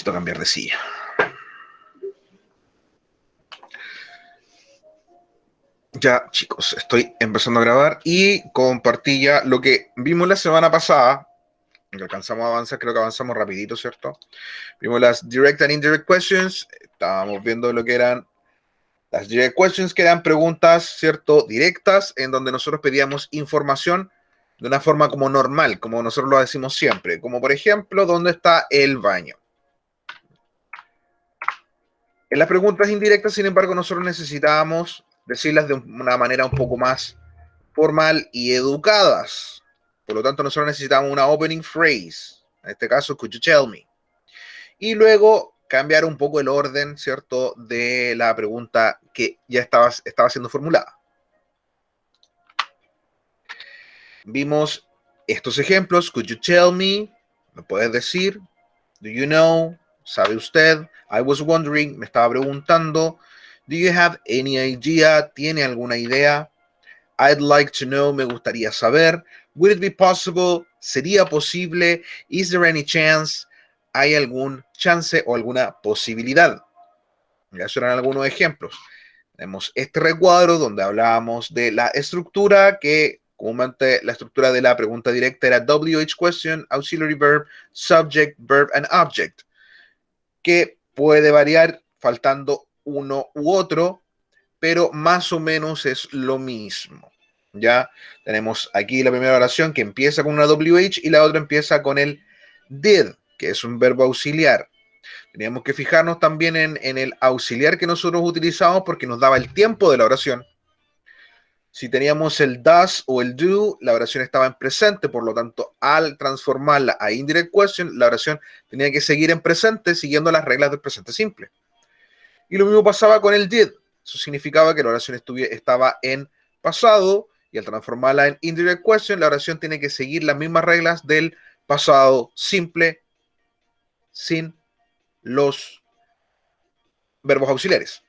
Necesito cambiar de silla. Ya, chicos, estoy empezando a grabar y compartí ya lo que vimos la semana pasada. Que alcanzamos a avanzar, creo que avanzamos rapidito, ¿cierto? Vimos las direct and indirect questions. Estábamos viendo lo que eran las direct questions, que eran preguntas, ¿cierto? Directas, en donde nosotros pedíamos información de una forma como normal, como nosotros lo decimos siempre. Como por ejemplo, ¿dónde está el baño? En las preguntas indirectas, sin embargo, nosotros necesitábamos decirlas de una manera un poco más formal y educadas. Por lo tanto, nosotros necesitamos una opening phrase. En este caso, could you tell me? Y luego cambiar un poco el orden, ¿cierto?, de la pregunta que ya estaba siendo formulada. Vimos estos ejemplos. Could you tell me? ¿Me puedes decir? Do you know? ¿Sabe usted? I was wondering. Me estaba preguntando. Do you have any idea? ¿Tiene alguna idea? I'd like to know. Me gustaría saber. Would it be possible? ¿Sería posible? Is there any chance? ¿Hay algún chance o alguna posibilidad? Esos eran algunos ejemplos. Tenemos este recuadro donde hablábamos de la estructura, que comúnmente la estructura de la pregunta directa era WH question, auxiliary verb, subject, verb and object, que puede variar faltando uno u otro, pero más o menos es lo mismo. Ya tenemos aquí la primera oración que empieza con una WH y la otra empieza con el did, que es un verbo auxiliar. Teníamos que fijarnos también en el auxiliar que nosotros utilizamos porque nos daba el tiempo de la oración. Si teníamos el does o el do, la oración estaba en presente, por lo tanto, al transformarla a indirect question, la oración tenía que seguir en presente siguiendo las reglas del presente simple. Y lo mismo pasaba con el did. Eso significaba que la oración estaba en pasado y al transformarla en indirect question, la oración tiene que seguir las mismas reglas del pasado simple sin los verbos auxiliares,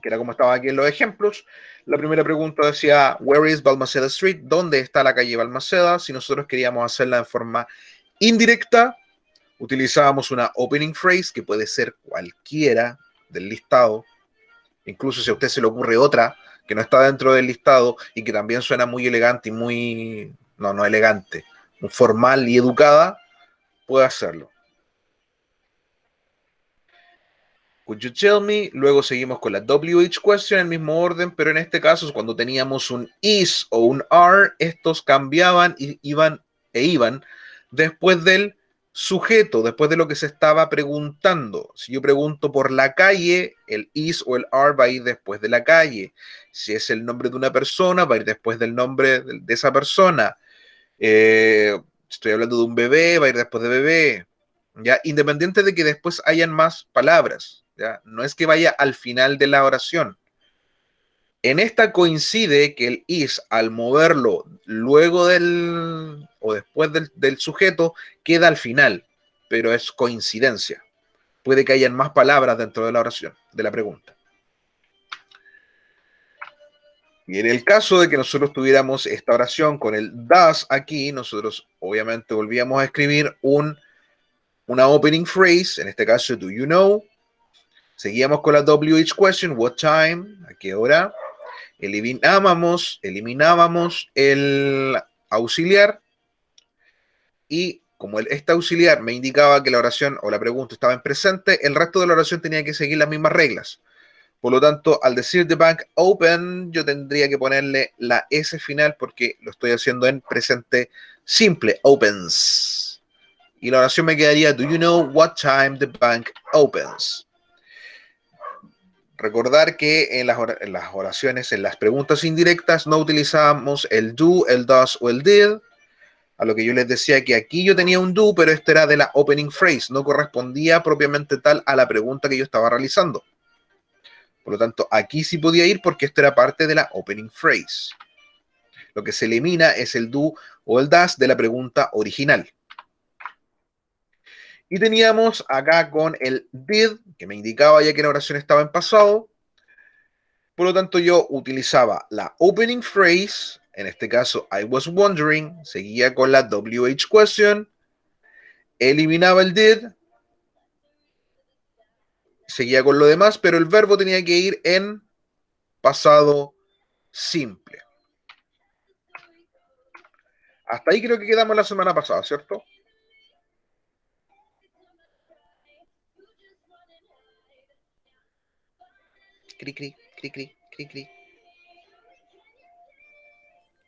que era como estaba aquí en los ejemplos. La primera pregunta decía, where is Balmaceda Street? ¿Dónde está la calle Balmaceda? Si nosotros queríamos hacerla de forma indirecta, utilizábamos una opening phrase, que puede ser cualquiera del listado, incluso si a usted se le ocurre otra que no está dentro del listado y que también suena muy elegante y muy, no elegante, muy formal y educada, puede hacerlo. Could you tell me? Luego seguimos con la WH question en el mismo orden, pero en este caso, cuando teníamos un is o un are, estos cambiaban y iban después del sujeto, después de lo que se estaba preguntando. Si yo pregunto por la calle, el is o el are va a ir después de la calle. Si es el nombre de una persona, va a ir después del nombre de esa persona. Estoy hablando de un bebé, va a ir después de bebé. ¿Ya? Independiente de que después hayan más palabras. ¿Ya? No es que vaya al final de la oración. En esta coincide que el is, al moverlo luego del o después del sujeto, queda al final, pero es coincidencia. Puede que hayan más palabras dentro de la oración, de la pregunta. Y en el caso de que nosotros tuviéramos esta oración con el does aquí, nosotros obviamente volvíamos a escribir una opening phrase, en este caso, do you know? Seguíamos con la WH question, what time, a qué hora. Eliminábamos el auxiliar y como este auxiliar me indicaba que la oración o la pregunta estaba en presente, el resto de la oración tenía que seguir las mismas reglas. Por lo tanto, al decir the bank open, yo tendría que ponerle la S final porque lo estoy haciendo en presente simple, opens. Y la oración me quedaría, do you know what time the bank opens? Recordar que en las oraciones, en las preguntas indirectas, no utilizamos el do, el does o el did. A lo que yo les decía que aquí yo tenía un do, pero este era de la opening phrase, no correspondía propiamente tal a la pregunta que yo estaba realizando. Por lo tanto, aquí sí podía ir porque esto era parte de la opening phrase. Lo que se elimina es el do o el does de la pregunta original. Y teníamos acá con el did, que me indicaba ya que la oración estaba en pasado. Por lo tanto, yo utilizaba la opening phrase, en este caso, I was wondering, seguía con la WH question, eliminaba el did, seguía con lo demás, pero el verbo tenía que ir en pasado simple. Hasta ahí creo que quedamos la semana pasada, ¿cierto? Cri, cri, cri, cri, cri, cri.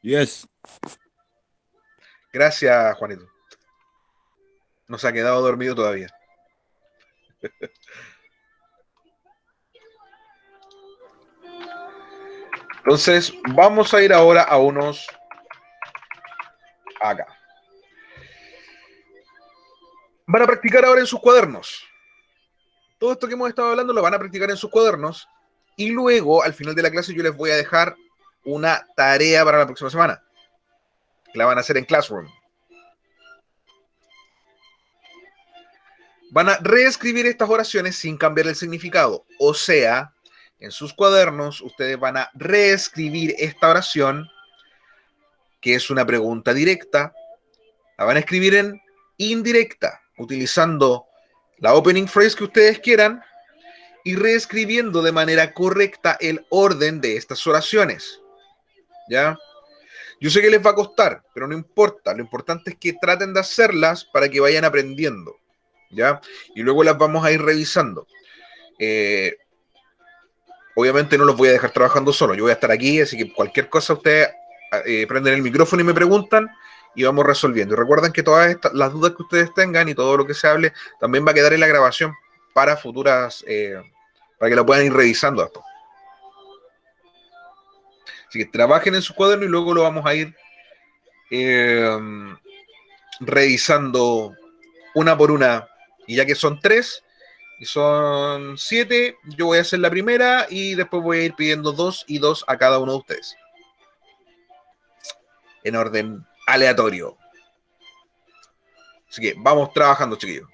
Yes. Gracias, Juanito. No se ha quedado dormido todavía. Entonces, vamos a ir ahora a unos acá. Van a practicar ahora en sus cuadernos. Todo esto que hemos estado hablando lo van a practicar en sus cuadernos y luego, al final de la clase, yo les voy a dejar una tarea para la próxima semana, que la van a hacer en Classroom. Van a reescribir estas oraciones sin cambiar el significado. O sea, en sus cuadernos, ustedes van a reescribir esta oración, que es una pregunta directa, la van a escribir en indirecta, utilizando la opening phrase que ustedes quieran y reescribiendo de manera correcta el orden de estas oraciones. ¿Ya? Yo sé que les va a costar, pero no importa. Lo importante es que traten de hacerlas para que vayan aprendiendo. ¿Ya? Y luego las vamos a ir revisando. Obviamente no los voy a dejar trabajando solo. Yo voy a estar aquí, así que cualquier cosa ustedes prenden el micrófono y me preguntan y vamos resolviendo. Y recuerden que todas las dudas que ustedes tengan y todo lo que se hable también va a quedar en la grabación para futuras, para que la puedan ir revisando después. Así que trabajen en su cuaderno y luego lo vamos a ir revisando una por una. Y ya que son 3 y son 7, yo voy a hacer la primera y después voy a ir pidiendo 2 y 2 a cada uno de ustedes. En orden aleatorio. Así que vamos trabajando, chiquillos.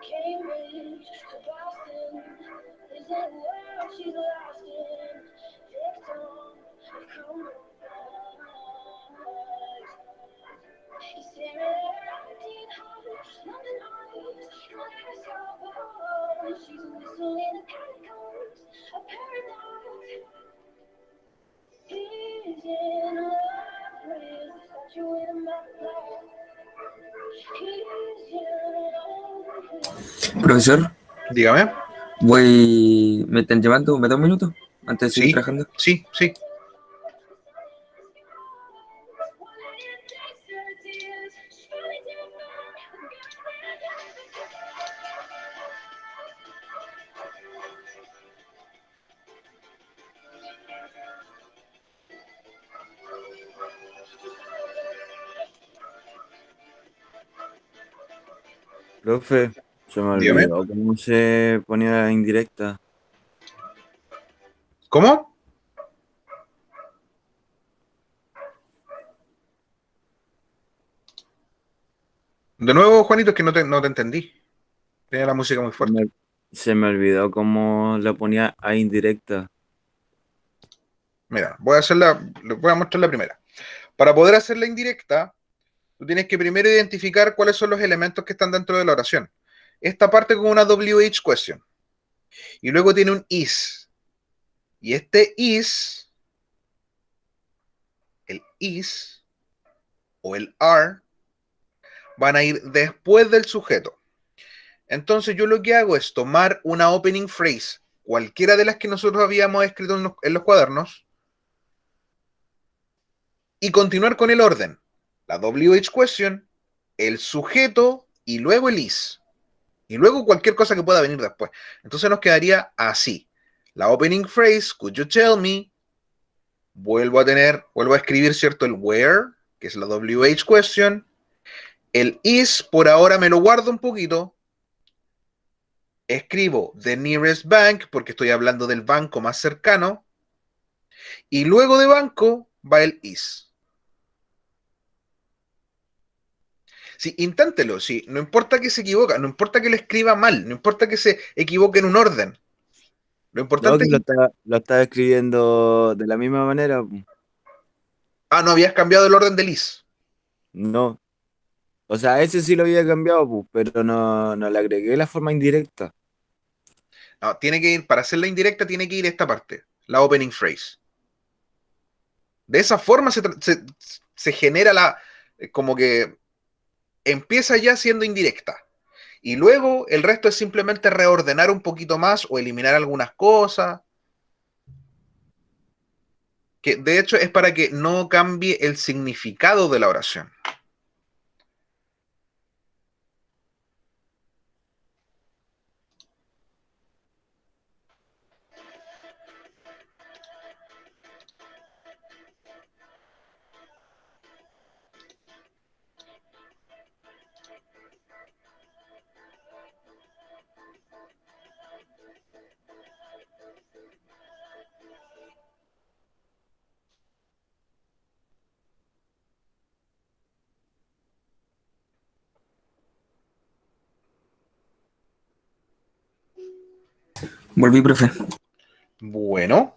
Cambridge to Boston, is that world she's lost in? Victim of compromise. He's staring at empty house, London eyes, like herself alone. She's a whistle in the catacombs, a paradox. He's in love with the statue in a map. Profesor, Dígame. me están llamando, ¿me da un minuto antes de seguir Sí, trabajando? sí, sí. Profe, se me Dígame. olvidó cómo se ponía la indirecta. ¿Cómo? De nuevo, Juanito, es que no te entendí. Tenía la música muy Se fuerte. me, se me olvidó cómo la ponía a indirecta. Mira, les voy a mostrar la primera. Para poder hacer la indirecta, tú tienes que primero identificar cuáles son los elementos que están dentro de la oración. Esta parte con una WH question. Y luego tiene un is. Y este el is o el are, van a ir después del sujeto. Entonces yo lo que hago es tomar una opening phrase, cualquiera de las que nosotros habíamos escrito en los cuadernos, y continuar con el orden. La WH question, el sujeto y luego el is. Y luego cualquier cosa que pueda venir después. Entonces nos quedaría así. La opening phrase, could you tell me? Vuelvo a escribir, ¿cierto? El where, que es la WH question. El is, por ahora me lo guardo un poquito. Escribo the nearest bank, porque estoy hablando del banco más cercano. Y luego de banco va el is. Sí, inténtelo, sí. No importa que se equivoque, no importa que lo escriba mal, no importa que se equivoque en un orden. Lo No, importante que es... lo estaba escribiendo de la misma manera. Ah, no habías cambiado el orden del is. No. O sea, ese sí lo había cambiado, pero no le agregué la forma indirecta. No, tiene que ir, para hacer la indirecta, tiene que ir esta parte, la opening phrase. De esa forma se genera como que empieza ya siendo indirecta. Y luego el resto es simplemente reordenar un poquito más o eliminar algunas cosas, que de hecho es para que no cambie el significado de la oración. Volví, profe. Bueno,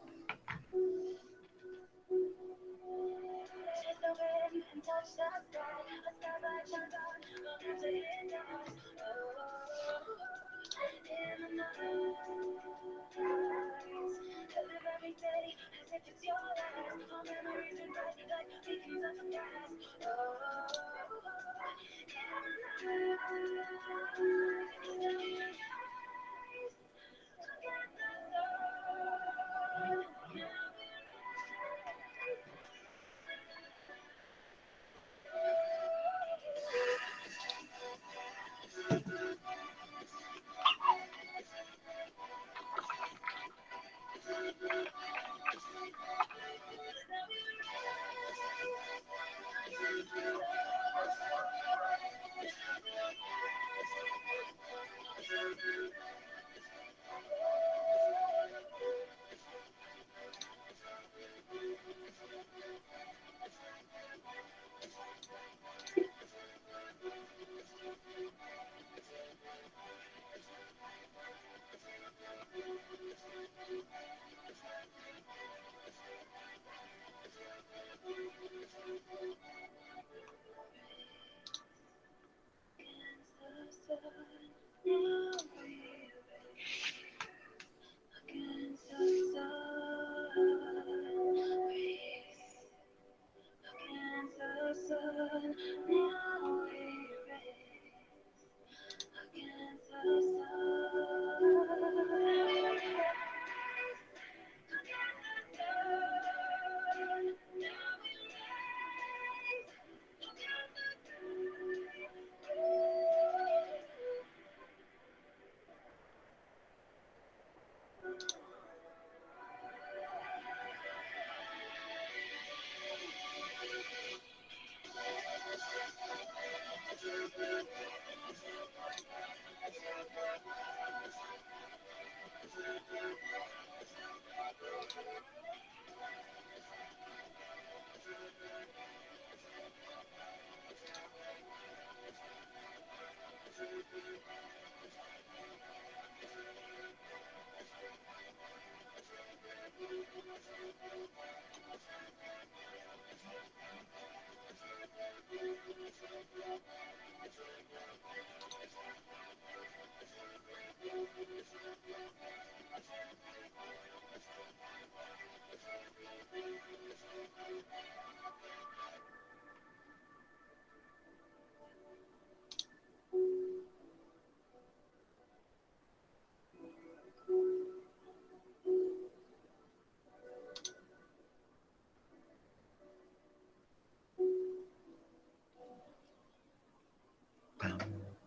Pam,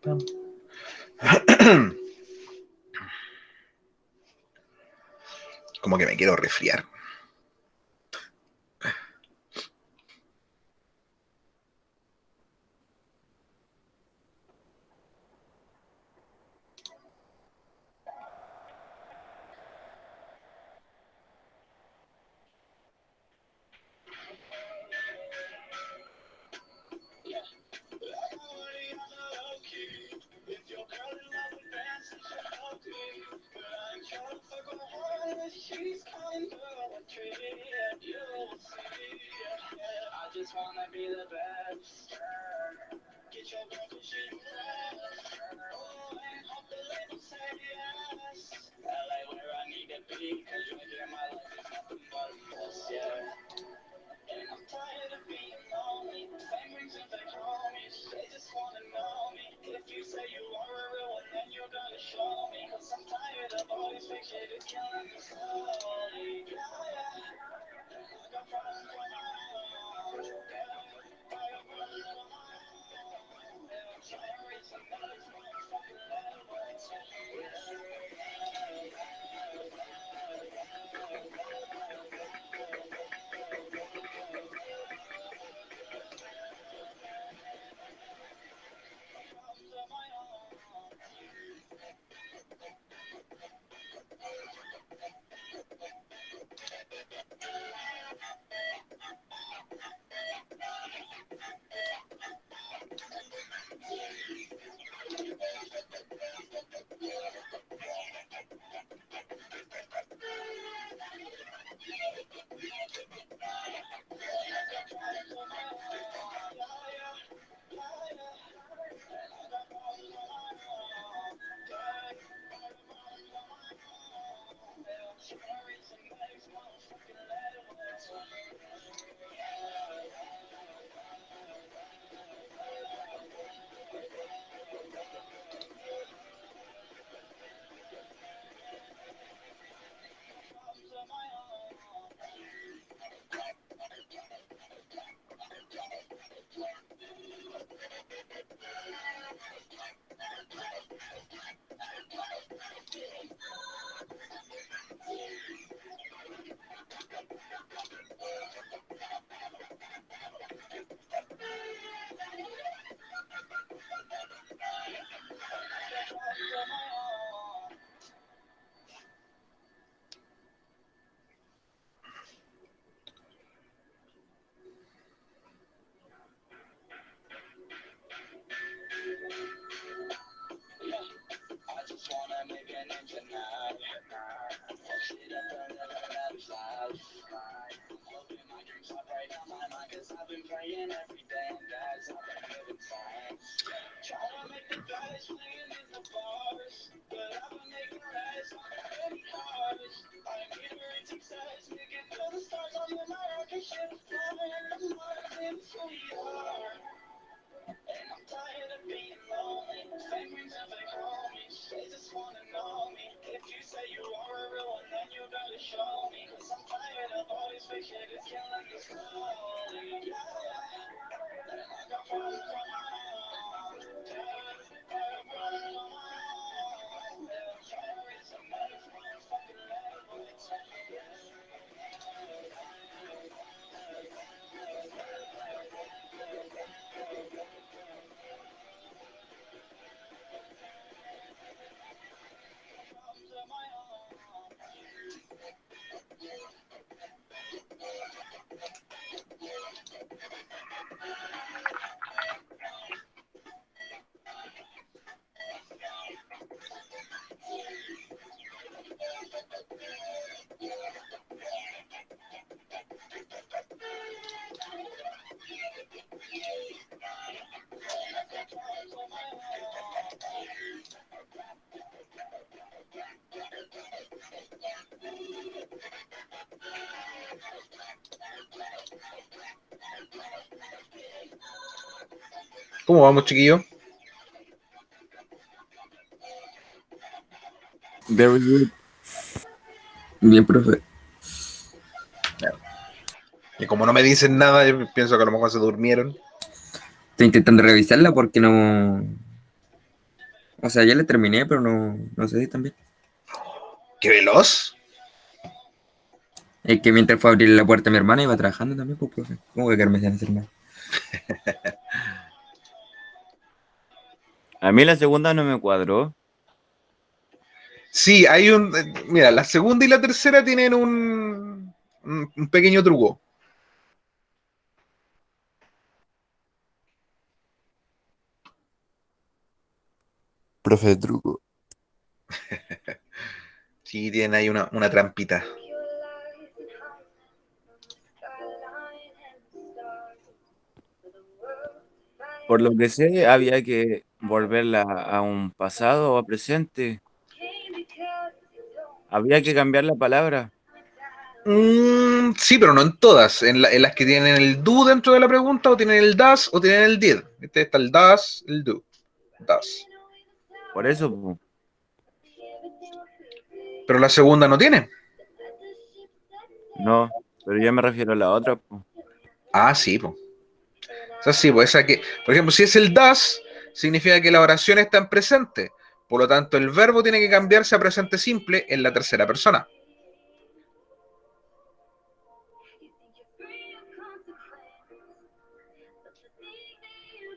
pam. Como que me quiero resfriar. She's kind of a tree, you'll see. I just wanna be the best. Get your girlfriend, she oh, and hope the ladies say yes. LA where I need to be, cause you're here, my life is nothing but a mess, yeah. And I'm tired of being lonely. Same reason they call me. They just wanna know me. If you say you are a real one, then you're gonna show me. Cause I'm tired of all this fake shit. It's killing me slowly. Yeah, yeah. I got problems on my own. Yeah. I got problems on my own. Yeah. I'm trying to reach somebody's motherfucking level. Problems on my own. I just wanna make an engine now. Fuck shit up and never matters loud. Hoping my dreams are right on my mind, cause I've been praying every day, and guys, I've been giving thanks. Trying to make the guys playing in the bars, but I've been making rise on the many cars. I'm here in success, making to the stars on the night, I can shit flying, I'm not in who we are. And I'm tired of being lonely. Same reason they call me. They just wanna know me. If you say you are a real one, then you gotta show me. Cause I'm tired of all this fake shit. It's killing me slowly. Yeah, yeah. And I got problems on my own. Yeah, I got problems on my own. Yeah, I'm trying to reach somebody's motherfucking level. Yeah. ¿Cómo vamos, chiquillo? Very good. Bien, profe. Y como no me dicen nada, yo pienso que a lo mejor se durmieron. Estoy intentando revisarla porque no. O sea, ya la terminé, pero no sé si también. ¡Qué veloz! Es que mientras fue a abrir la puerta a mi hermana iba trabajando también, pues, profe. ¿Cómo voy a quedarme sin hacer nada? A mí la segunda no me cuadró. Sí, hay un... Mira, la segunda y la tercera tienen un pequeño truco. Profe de truco. Sí, tienen ahí una trampita. Por lo que sé, había que volverla a un pasado o a presente. Había que cambiar la palabra. Sí, pero no en todas. En las que tienen el do dentro de la pregunta, o tienen el das, o tienen el did. Este está el das, el do. Das. Por eso, po. Pero la segunda no tiene. No, pero yo me refiero a la otra, po. Ah, sí, pues. O sea, sí, pues esa que, por ejemplo, si es el das, significa que la oración está en presente. Por lo tanto, el verbo tiene que cambiarse a presente simple en la tercera persona.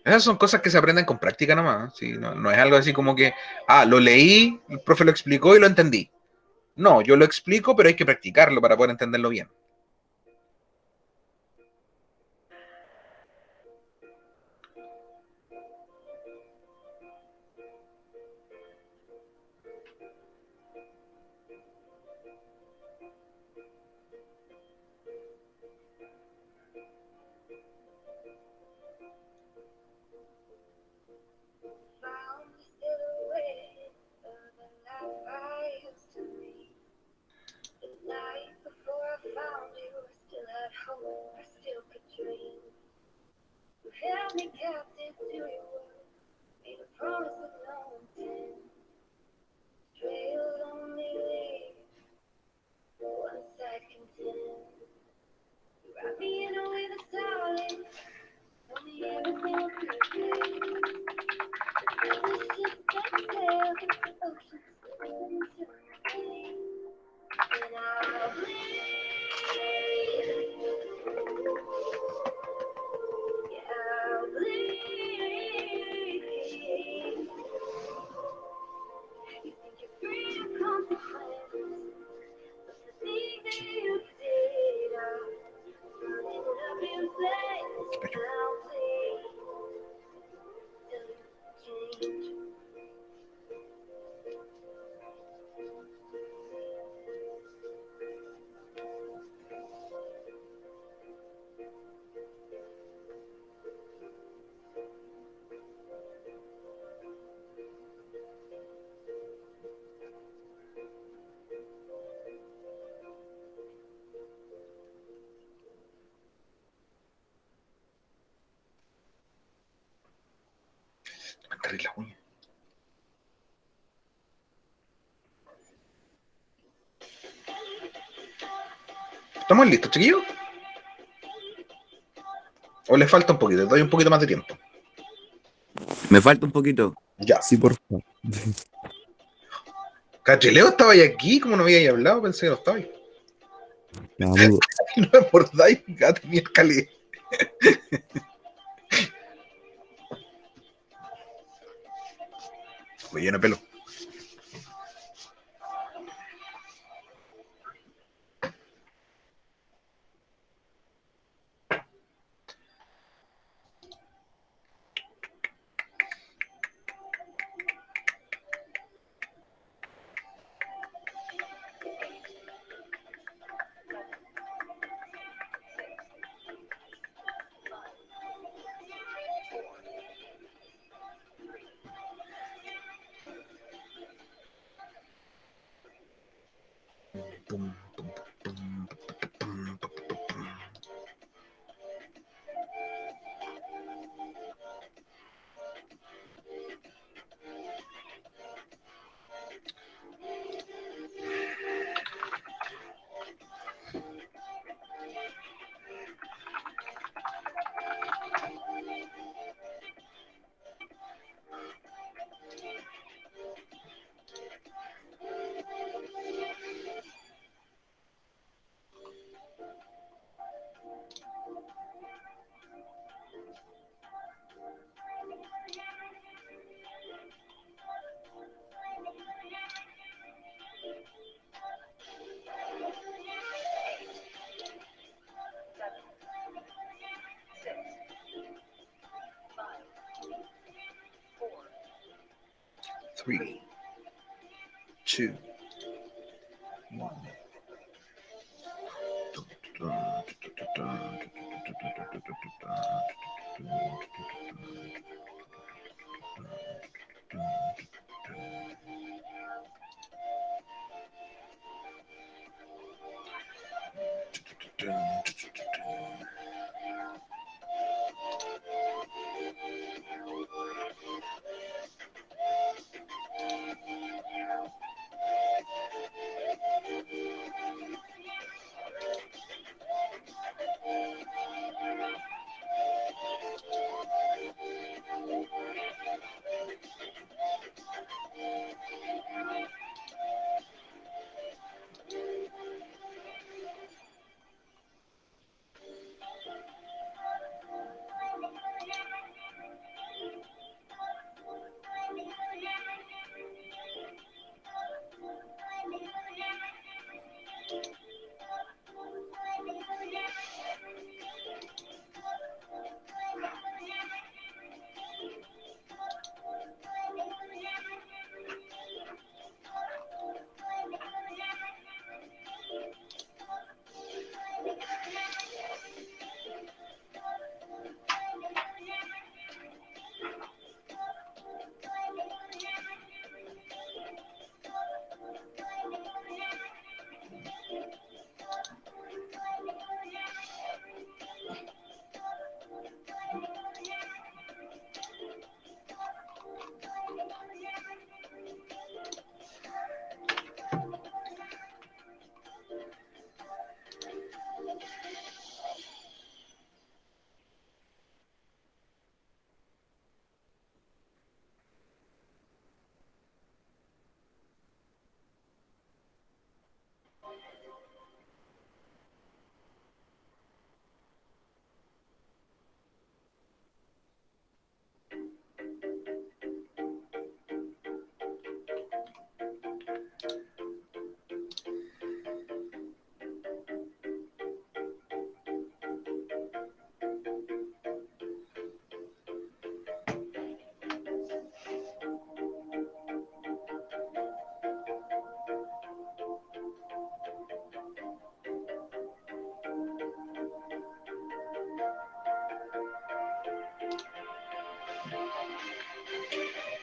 Esas son cosas que se aprenden con práctica nomás. ¿Sí? No es algo así como que, lo leí, el profe lo explicó y lo entendí. No, yo lo explico, pero hay que practicarlo para poder entenderlo bien. Me enterré la uña. ¿Estamos listos, chiquillos? ¿O les falta un poquito? Les doy un poquito más de tiempo. Me falta un poquito. Ya. Sí, por favor. Cacheleo, estaba ahí aquí, como no había hablado, pensé que no estaba ahí. Me mudo. No me acordáis, gato, ni escalé. Pues lleno de pelo. Pum, pum, pum, pum, pum, pum, pum. 3, 2, 1.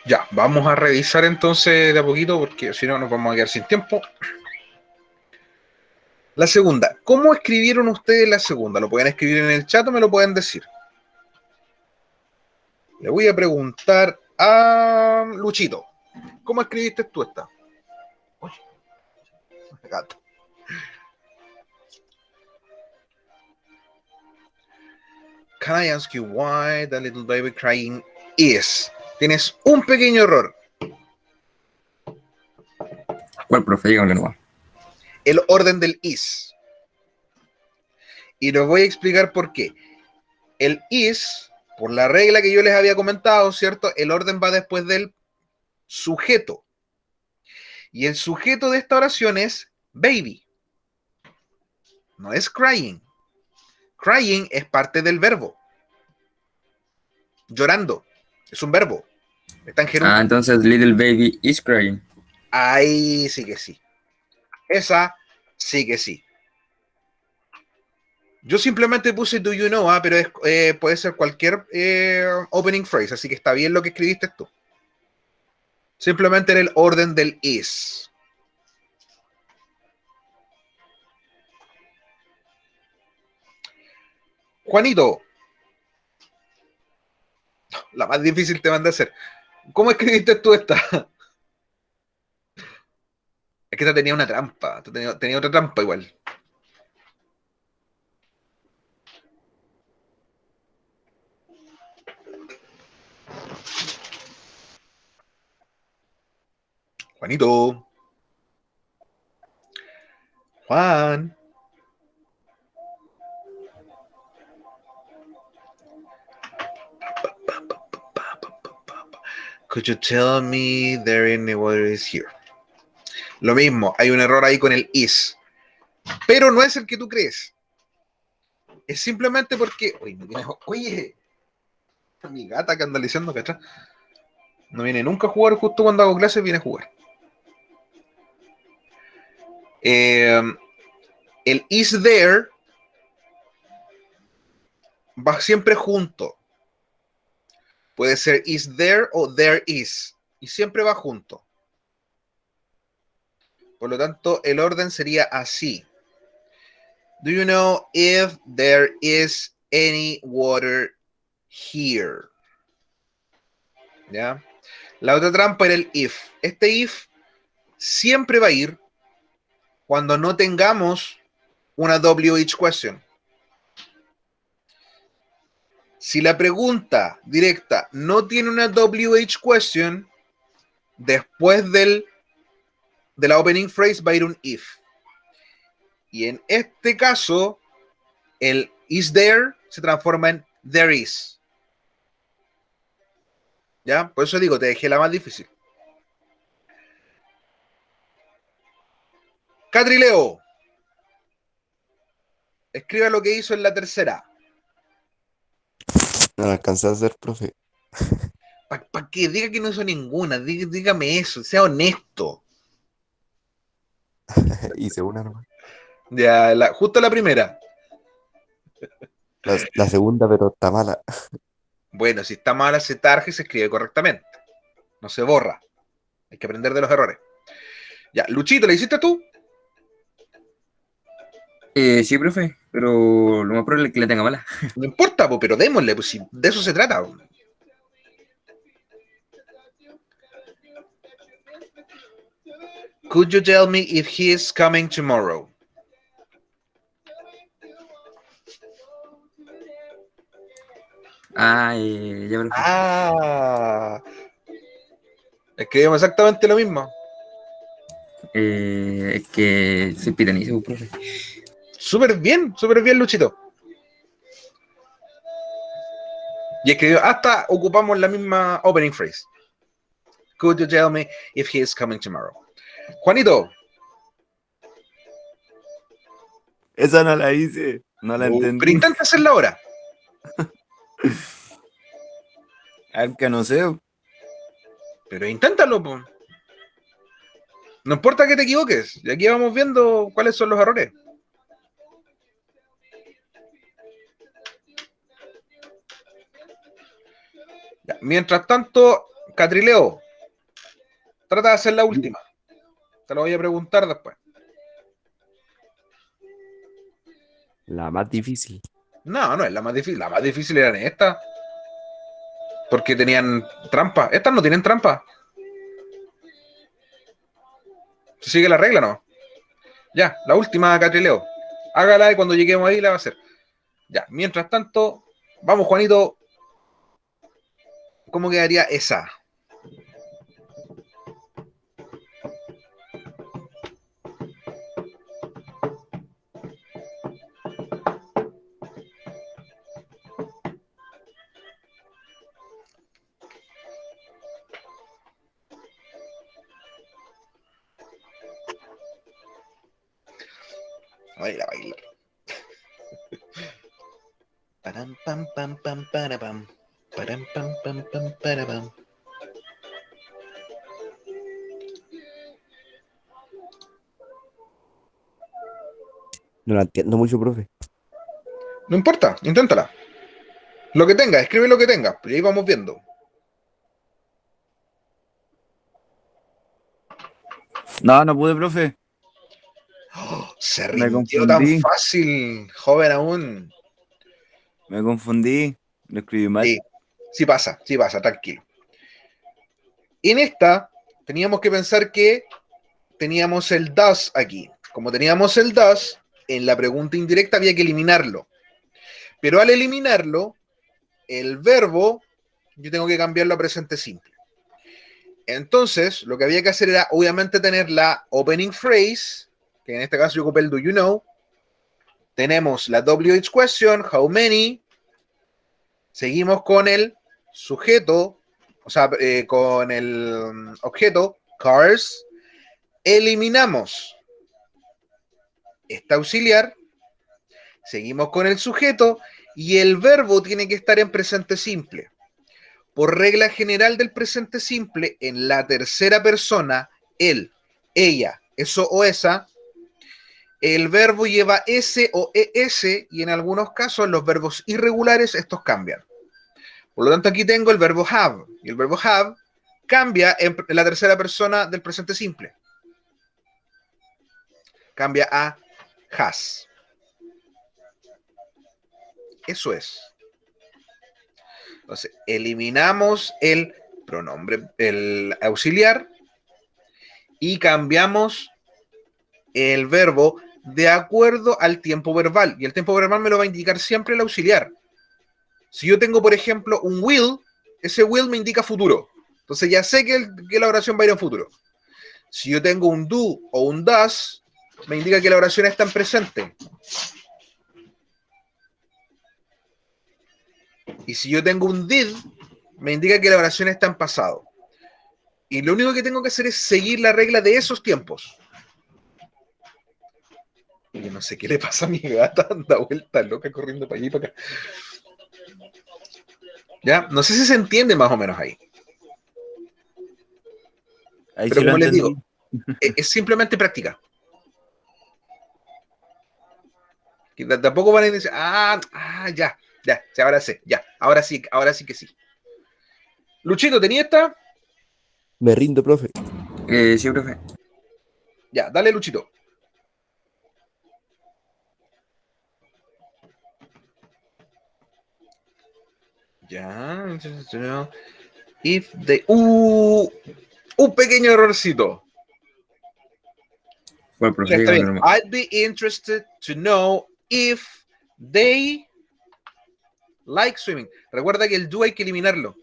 Ya, vamos a revisar entonces de a poquito porque si no nos vamos a quedar sin tiempo. La segunda, ¿cómo escribieron ustedes la segunda? ¿Lo pueden escribir en el chat o me lo pueden decir? Le voy a preguntar a Luchito, ¿cómo escribiste tú esta? Uy, gato. Can I ask you why the little baby crying is? Tienes un pequeño error. ¿Cuál, profe? Dígamelo nomás. El orden del is. Y les voy a explicar por qué. El is, por la regla que yo les había comentado, ¿cierto? El orden va después del sujeto. Y el sujeto de esta oración es baby. No es crying. Crying es parte del verbo. Llorando. Es un verbo. Está en gerundio. Ah, entonces little baby is crying. Ahí sí que sí. Esa sí que sí. Yo simplemente puse do you know, pero puede ser cualquier opening phrase, así que está bien lo que escribiste tú. Simplemente en el orden del is. Juanito, la más difícil te mandé a hacer. ¿Cómo escribiste tú esta? Es que esta tenía una trampa. Tenía otra trampa igual. Juanito. Juan. Could you tell me there any water is here? Lo mismo, hay un error ahí con el is. Pero no es el que tú crees. Es simplemente porque... Oye, mi gata que anda leyendo acá atrás. No viene nunca a jugar, justo cuando hago clases viene a jugar. El is there va siempre junto. Puede ser is there o there is. Y siempre va junto. Por lo tanto, el orden sería así. Do you know if there is any water here? ¿Ya? La otra trampa era el if. Este if siempre va a ir cuando no tengamos una WH question. Si la pregunta directa no tiene una WH question, después de la opening phrase va a ir un if. Y en este caso, el is there se transforma en there is. ¿Ya? Por eso digo, te dejé la más difícil. Catrileo, escriba lo que hizo en la tercera. No la alcancé a hacer, profe. ¿Para qué? Diga que no hizo ninguna. Dígame eso, sea honesto. Hice una nomás. Ya, justo la primera. La segunda, pero está mala. Bueno, si está mala, se tarja y se escribe correctamente. No se borra. Hay que aprender de los errores. Ya, Luchito, ¿la hiciste tú? Sí, profe, pero lo más probable es que la tenga mala. No importa, po, pero démosle, pues si de eso se trata. Po. Could you tell me if he is coming tomorrow? Ya, profe. Escribimos exactamente lo mismo. Es que soy pitanizo, profe. Súper bien, Luchito. Y escribió, hasta ocupamos la misma opening phrase. Could you tell me if he is coming tomorrow? Juanito. Esa no la hice, no la entendí. Pero intenta hacerla ahora. A ver, que no sé. Pero inténtalo, po. No importa que te equivoques. Y aquí vamos viendo cuáles son los errores. Ya, mientras tanto, Catrileo, trata de hacer la última. Te lo voy a preguntar después. La más difícil. No, no es la más difícil. La más difícil eran estas. Porque tenían trampa. Estas no tienen trampa. ¿Se sigue la regla no? Ya, la última, Catrileo. Hágala y cuando lleguemos ahí la va a hacer. Ya, mientras tanto, vamos, Juanito. ¿Cómo quedaría esa? Baila, baila. Param, pam, pam, pam, para, pam. Param, pam, pam, pam, para, pam. No la entiendo mucho, profe. No importa, inténtala. Lo que tenga, escribe lo que tenga. Y ahí vamos viendo. No pude, profe. Oh, se Me rindió tan confundí. fácil, joven aún. Me confundí. Lo escribí mal. Sí pasa, tranquilo. En esta teníamos que pensar que teníamos el does aquí. Como teníamos el does, en la pregunta indirecta había que eliminarlo. Pero al eliminarlo, el verbo, yo tengo que cambiarlo a presente simple. Entonces, lo que había que hacer era, obviamente, tener la opening phrase, que en este caso yo ocupé el do you know. Tenemos la WH question, how many. Seguimos con el sujeto, o sea, con el objeto, cars. Eliminamos esta auxiliar. Seguimos con el sujeto y el verbo tiene que estar en presente simple. Por regla general del presente simple, en la tercera persona, él, ella, eso o esa, el verbo lleva S o ES y en algunos casos los verbos irregulares estos cambian. Por lo tanto, aquí tengo el verbo have. Y el verbo have cambia en la tercera persona del presente simple. Cambia a has. Eso es. Entonces, eliminamos el pronombre, el auxiliar, y cambiamos el verbo de acuerdo al tiempo verbal. Y el tiempo verbal me lo va a indicar siempre el auxiliar. Si yo tengo, por ejemplo, un will, ese will me indica futuro. Entonces ya sé que la oración va a ir en futuro. Si yo tengo un do o un does, me indica que la oración está en presente. Y si yo tengo un did, me indica que la oración está en pasado. Y lo único que tengo que hacer es seguir la regla de esos tiempos. Yo no sé qué le pasa a mi gata, anda vuelta loca corriendo para allí y para acá. ¿Ya? No sé si se entiende más o menos ahí. Ahí Pero sí lo como les entendí. digo, es simplemente práctica. Que tampoco van a decir, ya, ahora sí, ya, ahora sí que sí. Luchito, ¿tenía esta? Me rindo, profe. Sí, profe. Ya, dale, Luchito. Ya. If they... un pequeño errorcito. Bueno, Ya, profe, está dígame bien. nomás. I'd be interested to know if they like swimming. Recuerda que el do hay que eliminarlo.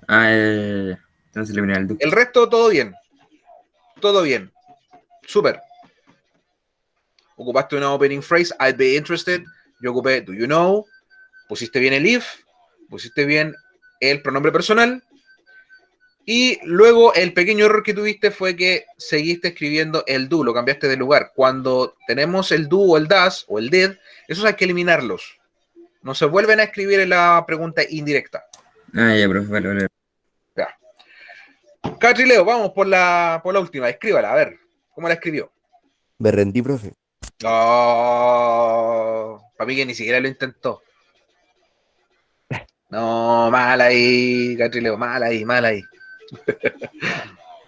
Entonces eliminar el do. El resto, todo bien. Todo bien. Súper. Ocupaste una opening phrase, I'd be interested. Yo ocupé do you know. Pusiste bien el if. Pusiste bien el pronombre personal. Y luego el pequeño error que tuviste fue que seguiste escribiendo el do, lo cambiaste de lugar. Cuando tenemos el do o el does o el did, esos hay que eliminarlos. No se vuelven a escribir en la pregunta indirecta. Ya, profe, vale. Ya. Catrileo, vamos por la última. Escríbala, a ver. ¿Cómo la escribió? Me rendí, profe. Oh, para mí que ni siquiera lo intentó. No, mal ahí, Catrileo, mal ahí, mal ahí.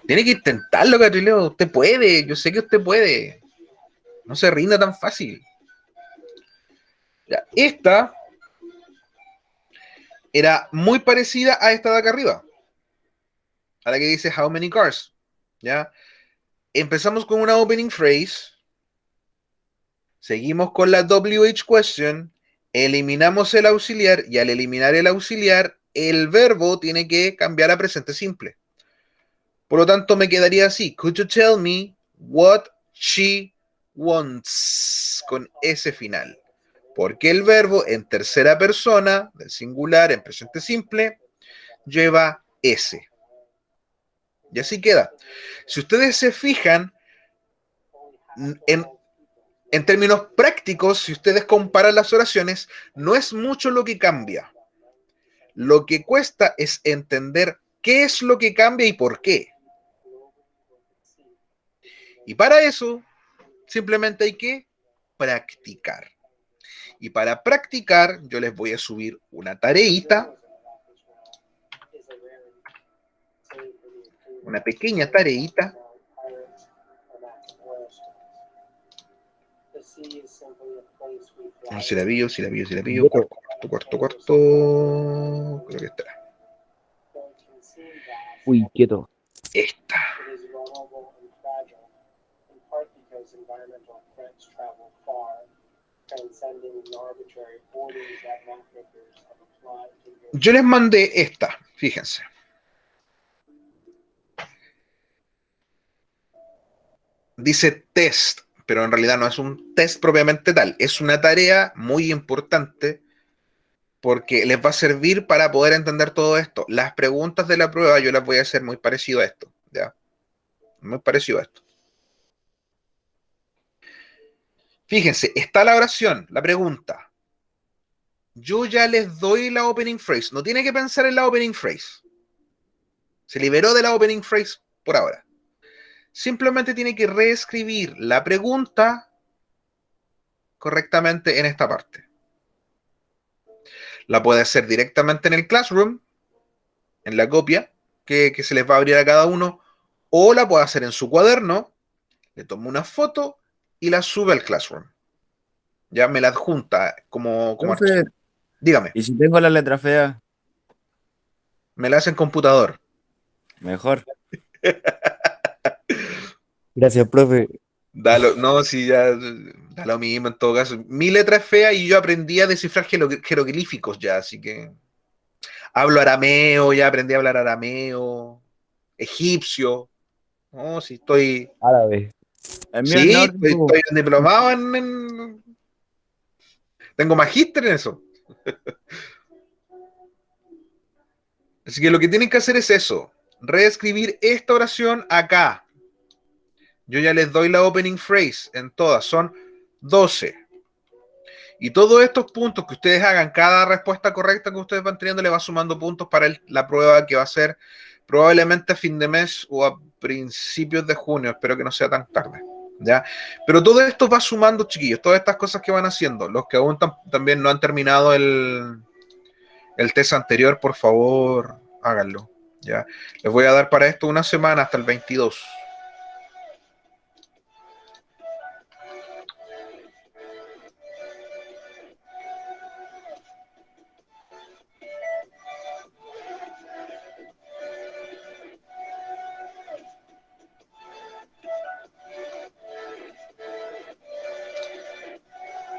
Tiene que intentarlo, Catrileo. Usted puede, yo sé que usted puede. No se rinda tan fácil. Ya, esta era muy parecida a esta de acá arriba. A la que dice how many cars. ¿Ya? Empezamos con una opening phrase. Seguimos con la WH question. Eliminamos el auxiliar y al eliminar el auxiliar, el verbo tiene que cambiar a presente simple. Por lo tanto, me quedaría así. Could you tell me what she wants? Con ese final. Porque el verbo en tercera persona, del singular, en presente simple, lleva S. Y así queda. Si ustedes se fijan, en términos prácticos, si ustedes comparan las oraciones, no es mucho lo que cambia. Lo que cuesta es entender qué es lo que cambia y por qué. Y para eso, simplemente hay que practicar. Y para practicar, yo les voy a subir una tareita, una pequeña tareita. No sé si la pillo, si la pillo, si la pillo. Cuarto. Creo que está. Uy, quieto. Esta. Yo les mandé esta, fíjense. Dice test, pero en realidad no es un test propiamente tal. Es una tarea muy importante porque les va a servir para poder entender todo esto. Las preguntas de la prueba yo las voy a hacer muy parecido a esto, ¿ya? Muy parecido a esto. Fíjense, está la oración, la pregunta. yo ya les doy la opening phrase. No tiene que pensar en la opening phrase. Se liberó de la opening phrase por ahora. Simplemente tiene que reescribir la pregunta correctamente en esta parte. La puede hacer directamente en el Classroom, en la copia que se les va a abrir a cada uno, o la puede hacer en su cuaderno, le toma una foto y la sube al Classroom. Ya me la adjunta como Profe, archivo. Dígame, ¿y si tengo la letra fea? me la hace en computador. Mejor. Gracias, profe. No, si ya da lo mismo en todo caso. Mi letra es fea y yo aprendí a descifrar jeroglíficos ya, así que hablo arameo, ya aprendí a hablar arameo, egipcio. No, si estoy. Árabe. El mío es Sí, nórdico. estoy diplomado tengo magíster en eso. Así que lo que tienen que hacer es eso. Reescribir esta oración acá. Yo ya les doy la opening phrase en todas. Son 12. Y todos estos puntos que ustedes hagan, cada respuesta correcta que ustedes van teniendo le va sumando puntos para la prueba que va a ser probablemente a fin de mes o a principios de junio. Espero que no sea tan tarde. ¿Ya? Pero todo esto va sumando, chiquillos. Todas estas cosas que van haciendo. Los que aún también no han terminado el test anterior, por favor, háganlo. ¿Ya? Les voy a dar para esto una semana hasta el 22.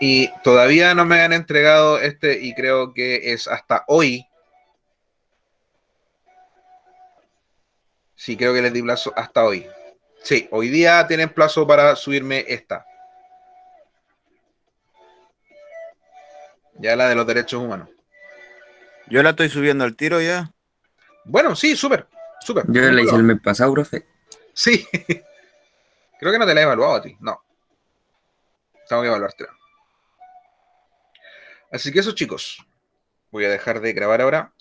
Y todavía no me han entregado este y creo que es hasta hoy. Sí, creo que les di plazo hasta hoy. Sí, hoy día tienen plazo para subirme esta. Ya la de los derechos humanos. Yo la estoy subiendo al tiro ya. Bueno, sí, súper, súper. Yo la hice el mes pasado, profe. Sí. Creo que no te la he evaluado a ti. No. Tengo que evaluártela. Así que eso, chicos. Voy a dejar de grabar ahora.